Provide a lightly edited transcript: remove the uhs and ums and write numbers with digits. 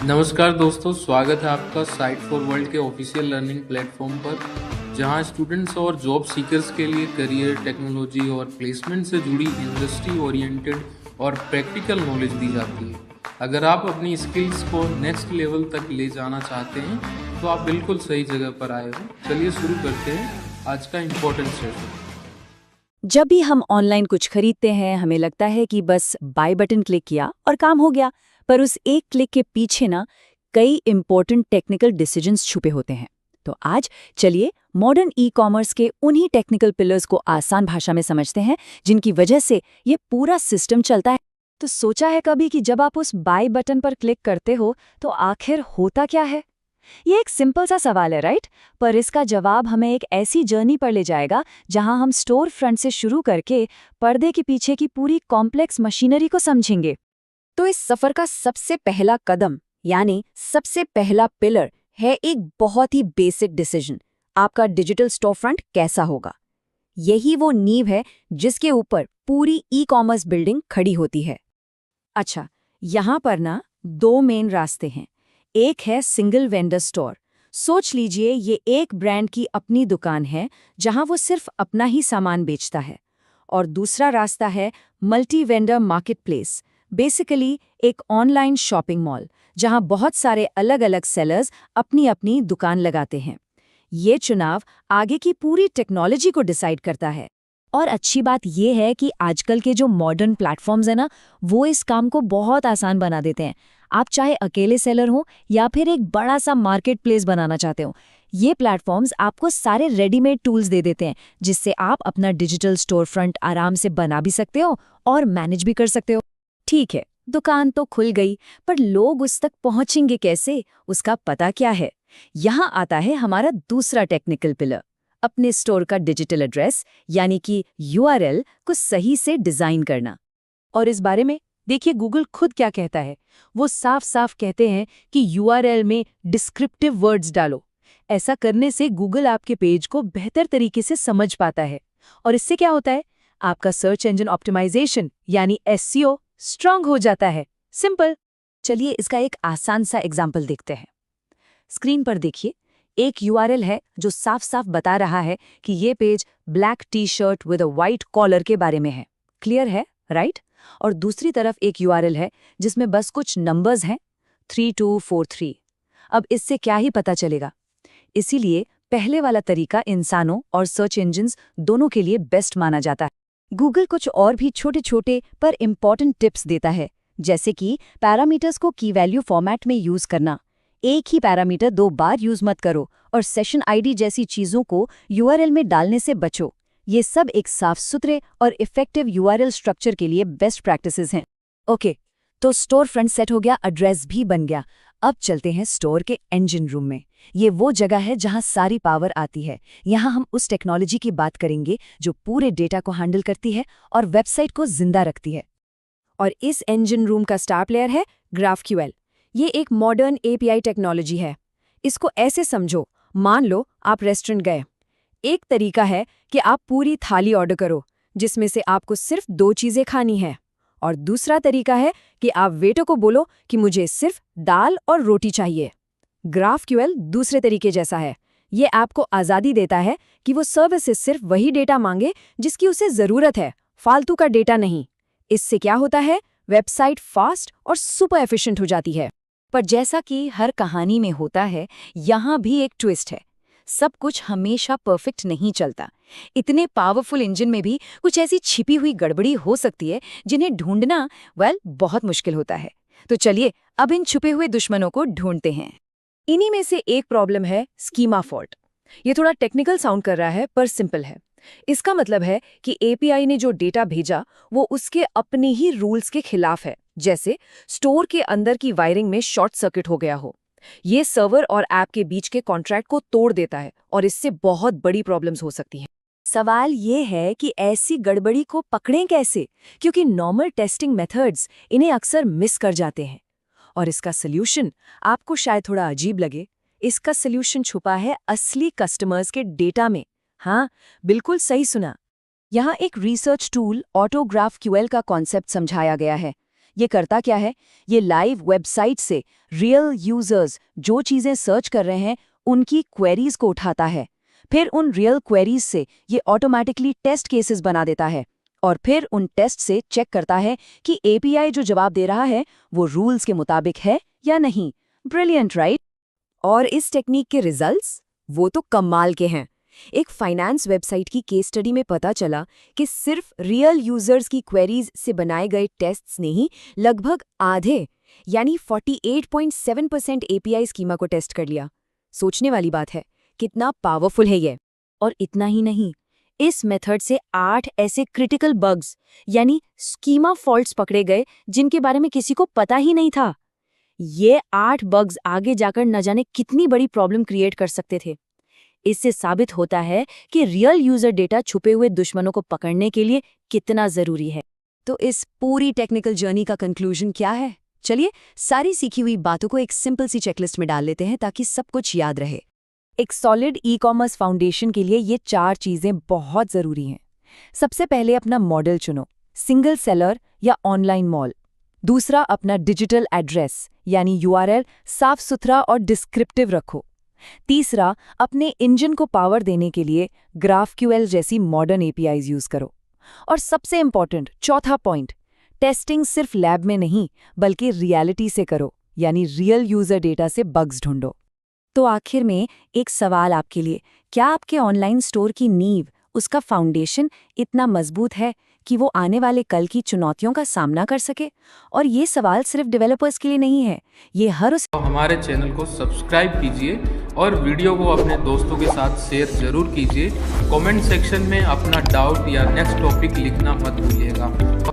नमस्कार दोस्तों, स्वागत है आपका साइट फॉर वर्ल्ड के ऑफिशियल लर्निंग प्लेटफॉर्म पर, जहां स्टूडेंट्स और जॉब सीकर्स के लिए करियर, टेक्नोलॉजी और प्लेसमेंट से जुड़ी इंडस्ट्री ओरिएंटेड और प्रैक्टिकल नॉलेज दी जाती है। अगर आप अपनी स्किल्स को नेक्स्ट लेवल तक ले जाना चाहते हैं तो आप बिल्कुल सही जगह पर आए हो। चलिए शुरू करते हैं आज का इम्पोर्टेंट सेशन। जब भी हम ऑनलाइन कुछ खरीदते हैं हमें लगता है कि बस बाय बटन क्लिक किया और काम हो गया, पर उस एक क्लिक के पीछे ना कई इंपॉर्टेंट टेक्निकल डिसीजंस छुपे होते हैं। तो आज चलिए मॉडर्न ई कॉमर्स के उन्हीं टेक्निकल पिलर्स को आसान भाषा में समझते हैं जिनकी वजह से ये पूरा सिस्टम चलता है। तो सोचा है कभी कि जब आप उस बाय बटन पर क्लिक करते हो तो आखिर होता क्या है? ये एक सिंपल सा सवाल है, राइट? पर इसका जवाब हमें एक ऐसी जर्नी पर ले जाएगा जहां हम स्टोर फ्रंट से शुरू करके पर्दे के पीछे की पूरी कॉम्प्लेक्स मशीनरी को समझेंगे। तो इस सफर का सबसे पहला कदम यानी सबसे पहला पिलर है एक बहुत ही बेसिक डिसीजन। आपका डिजिटल स्टोर फ्रंट कैसा होगा? यही वो नींव है जिसके ऊपर पूरी ई कॉमर्स बिल्डिंग खड़ी होती है। अच्छा, यहाँ पर ना दो मेन रास्ते हैं। एक है सिंगल वेंडर स्टोर। सोच लीजिए ये एक ब्रांड की अपनी दुकान है जहां वो सिर्फ अपना ही सामान बेचता है। और दूसरा रास्ता है मल्टी वेंडर मार्केटप्लेस, बेसिकली एक ऑनलाइन शॉपिंग मॉल जहां बहुत सारे अलग अलग सेलर्स अपनी अपनी दुकान लगाते हैं। ये चुनाव आगे की पूरी टेक्नोलॉजी को डिसाइड करता है। और अच्छी बात यह है कि आजकल के जो मॉडर्न प्लेटफॉर्म्स हैं ना, वो इस काम को बहुत आसान बना देते हैं। आप चाहे अकेले सेलर हो या फिर एक बड़ा सा मार्केट प्लेस बनाना चाहते हो, ये प्लेटफॉर्म्स आपको सारे रेडीमेड टूल्स दे देते हैं जिससे आप अपना डिजिटल स्टोर फ्रंट आराम से बना भी सकते हो और मैनेज भी कर सकते हो। ठीक है, दुकान तो खुल गई, पर लोग उस तक पहुंचेंगे कैसे, उसका पता क्या है? यहाँ आता है हमारा दूसरा टेक्निकल पिलर, अपने स्टोर का डिजिटल एड्रेस यानी कि यूआरएल को सही से डिजाइन करना। और इस बारे में देखिए गूगल खुद क्या कहता है। वो साफ साफ कहते हैं कि यूआरएल में डिस्क्रिप्टिव वर्ड्स डालो। ऐसा करने से गूगल आपके पेज को बेहतर तरीके से समझ पाता है। और इससे क्या होता है? आपका सर्च इंजन ऑप्टिमाइजेशन यानी एसईओ स्ट्रांग हो जाता है। सिंपल। चलिए इसका एक आसान सा एग्जाम्पल देखते हैं। स्क्रीन पर देखिए, एक यूआरएल है जो साफ साफ बता रहा है कि ये page black T shirt with a white collar के बारे में है। क्लियर है, राइट? और दूसरी तरफ एक यूआरएल है जिसमें बस कुछ नंबर्स हैं, 3243। अब इससे क्या ही पता चलेगा? इसीलिए पहले वाला तरीका इंसानों और सर्च इंजिन्स दोनों के लिए बेस्ट माना जाता है। गूगल कुछ और भी छोटे छोटे पर इंपॉर्टेंट टिप्स देता है, जैसे कि पैरामीटर्स को की वैल्यू फॉर्मेट में यूज करना, एक ही पैरामीटर 2 बार यूज मत करो, और सेशन आईडी जैसी चीजों को यूआरएल में डालने से बचो। ये सब एक साफ सुथरे और इफेक्टिव यूआरएल स्ट्रक्चर के लिए बेस्ट प्रैक्टिसेस हैं। ओके, तो स्टोर फ्रंट सेट हो गया, एड्रेस भी बन गया। अब चलते हैं स्टोर के इंजन रूम में। ये वो जगह है जहां सारी पावर आती है। यहाँ हम उस टेक्नोलॉजी की बात करेंगे जो पूरे डेटा को हैंडल करती है और वेबसाइट को जिंदा रखती है। और इस इंजन रूम का स्टार प्लेयर है ग्राफक्यूएल। ये एक मॉडर्न एपीआई टेक्नोलॉजी है। इसको ऐसे समझो, मान लो आप रेस्टोरेंट गए। एक तरीका है कि आप पूरी थाली ऑर्डर करो जिसमें से आपको सिर्फ 2 चीजें खानी है, और दूसरा तरीका है कि आप वेटर को बोलो कि मुझे सिर्फ दाल और रोटी चाहिए। ग्राफक्यूएल दूसरे तरीके जैसा है। ये आपको आज़ादी देता है कि वो सर्विस से सिर्फ वही डेटा मांगे जिसकी उसे ज़रूरत है, फालतू का डेटा नहीं। इससे क्या होता है? वेबसाइट फास्ट और सुपर एफिशिएंट हो जाती है। पर जैसा कि हर कहानी में होता है, यहाँ भी एक ट्विस्ट है। सब कुछ हमेशा परफेक्ट नहीं चलता। इतने पावरफुल इंजन में भी कुछ ऐसी छिपी हुई गड़बड़ी हो सकती है जिन्हें ढूंढना बहुत मुश्किल होता है। तो चलिए अब इन छुपे हुए दुश्मनों को ढूंढते हैं। इन्हीं में से एक प्रॉब्लम है स्कीमा फॉल्ट। ये थोड़ा टेक्निकल साउंड कर रहा है पर सिंपल है। इसका मतलब है कि एपीआई ने जो डेटा भेजा वो उसके अपने ही रूल्स के खिलाफ है, जैसे स्टोर के अंदर की वायरिंग में शॉर्ट सर्किट हो गया हो। ये सर्वर और ऐप के बीच के कॉन्ट्रैक्ट को तोड़ देता है और इससे बहुत बड़ी प्रॉब्लम्स हो सकती हैं। सवाल ये है कि ऐसी गड़बड़ी को पकड़ें कैसे, क्योंकि नॉर्मल टेस्टिंग मेथड्स इन्हें अक्सर मिस कर जाते हैं। और इसका सल्यूशन आपको शायद थोड़ा अजीब लगे। इसका सल्यूशन छुपा है असली कस्टमर्स के डेटा में। हाँ, बिल्कुल सही सुना। यहाँ एक रिसर्च टूल ऑटोग्राफक्यूएल का कॉन्सेप्ट समझाया गया है। ये करता क्या है? ये लाइव वेबसाइट से रियल यूजर्स जो चीजें सर्च कर रहे हैं उनकी क्वेरीज को उठाता है। फिर उन रियल क्वेरीज से ये ऑटोमेटिकली टेस्ट केसेस बना देता है और फिर उन टेस्ट से चेक करता है कि एपीआई जो जवाब दे रहा है वो रूल्स के मुताबिक है या नहीं। Brilliant, right? और इस टेक्निक के रिजल्ट्स वो तो कमाल के हैं। एक फाइनेंस वेबसाइट की केस स्टडी में पता चला कि सिर्फ रियल यूजर्स की क्वेरीज से बनाए गए टेस्ट्स ने ही लगभग आधे यानी 48.7% एपीआई स्कीमा को टेस्ट कर लिया। सोचने वाली बात है, कितना पावरफुल है ये। और इतना ही नहीं, इस मेथड से 8 ऐसे क्रिटिकल बग्स यानी स्कीमा फॉल्ट्स पकड़े गए जिनके बारे में किसी को पता ही नहीं था। ये 8 बग्स आगे जाकर न जाने कितनी बड़ी प्रॉब्लम क्रिएट कर सकते थे। इससे साबित होता है कि रियल यूजर डेटा छुपे हुए दुश्मनों को पकड़ने के लिए कितना जरूरी है। तो इस पूरी टेक्निकल जर्नी का कंक्लूजन क्या है? चलिए सारी सीखी हुई बातों को एक सिंपल सी चेकलिस्ट में डाल लेते हैं ताकि सब कुछ याद रहे। एक सॉलिड ई-कॉमर्स फाउंडेशन के लिए ये 4 चीजें बहुत जरूरी हैं। सबसे पहले अपना मॉडल चुनो, सिंगल सेलर या ऑनलाइन मॉल। दूसरा, अपना डिजिटल एड्रेस यानी यूआरएल साफ सुथरा और डिस्क्रिप्टिव रखो। तीसरा, अपने इंजन को पावर देने के लिए ग्राफक्यूएल जैसी मॉडर्न एपीआईज यूज करो। और सबसे इंपॉर्टेंट चौथा पॉइंट, टेस्टिंग सिर्फ लैब में नहीं बल्कि रियलिटी से करो, यानी रियल यूजर डेटा से बग्स ढूंढो। तो आखिर में एक सवाल आपके लिए, क्या आपके ऑनलाइन स्टोर की नींव, उसका फाउंडेशन इतना मजबूत है कि वो आने वाले कल की चुनौतियों का सामना कर सके? और ये सवाल सिर्फ डेवलपर्स के लिए नहीं है, ये हर उस हमारे चैनल को सब्सक्राइब कीजिए और वीडियो को अपने दोस्तों के साथ शेयर जरूर कीजिए। कमेंट सेक्शन में अपना डाउट या नेक्स्ट टॉपिक लिखना मत भूलिएगा।